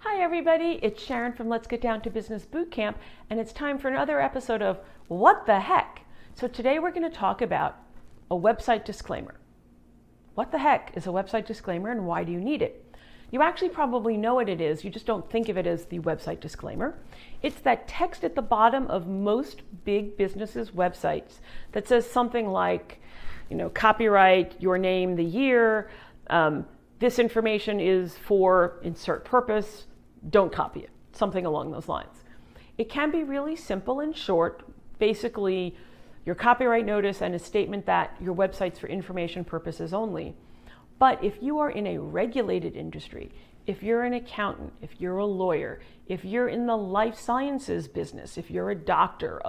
Hi everybody, it's Sharon from Let's Get Down to Business Bootcamp, and it's time for another episode of What the Heck? So today we're going to talk about a website disclaimer. What the heck is a website disclaimer and why do you need it? You actually probably know what it is, you just don't think of it as the website disclaimer. It's that text at the bottom of most big businesses' websites that says something like, copyright, your name, the year, this information is for insert purpose, don't copy it, something along those lines. It can be really simple and short, basically your copyright notice and a statement that your website's for information purposes only. But if you are in a regulated industry, if you're an accountant, if you're a lawyer, if you're in the life sciences business, if you're a doctor,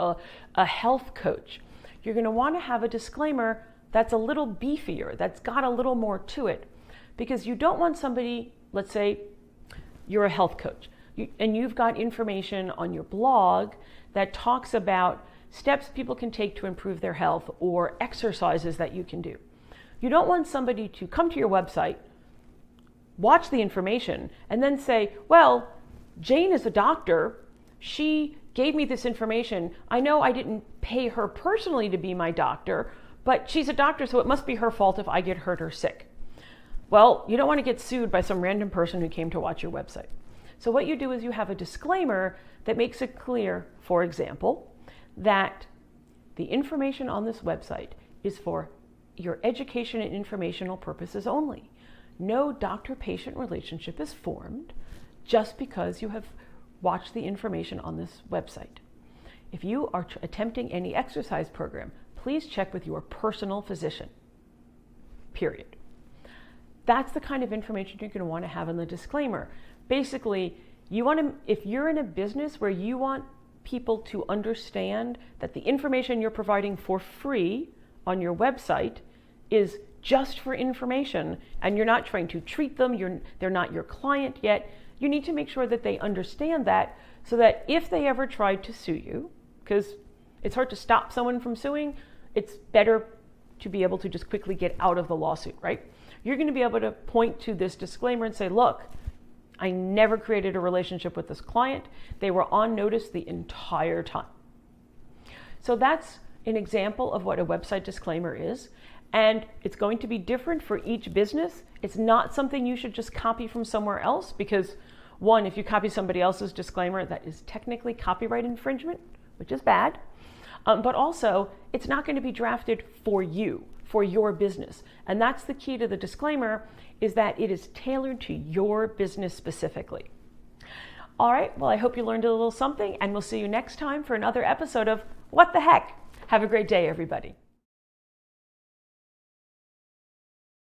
a health coach, you're going to want to have a disclaimer that's a little beefier, that's got a little more to it. Because you don't want somebody, let's say you're a health coach, and you've got information on your blog that talks about steps people can take to improve their health or exercises that you can do. You don't want somebody to come to your website, watch the information, and then say, well, Jane is a doctor. She gave me this information. I know I didn't pay her personally to be my doctor, but she's a doctor, so it must be her fault if I get hurt or sick. Well, you don't want to get sued by some random person who came to watch your website. So what you do is you have a disclaimer that makes it clear, for example, that the information on this website is for your education and informational purposes only. No doctor-patient relationship is formed just because you have watched the information on this website. If you are attempting any exercise program, please check with your personal physician, period. That's the kind of information you're going to want to have in the disclaimer. Basically, if you're in a business where you want people to understand that the information you're providing for free on your website is just for information and you're not trying to treat them, they're not your client yet, you need to make sure that they understand that so that if they ever try to sue you, because it's hard to stop someone from suing, it's better to be able to just quickly get out of the lawsuit, right? You're going to be able to point to this disclaimer and say, look, I never created a relationship with this client. They were on notice the entire time. So that's an example of what a website disclaimer is. And it's going to be different for each business. It's not something you should just copy from somewhere else because, one, if you copy somebody else's disclaimer, that is technically copyright infringement, which is bad. But also, it's not going to be drafted for you, for your business. And that's the key to the disclaimer, is that it is tailored to your business specifically. All right, well, I hope you learned a little something, and we'll see you next time for another episode of What the Heck? Have a great day, everybody.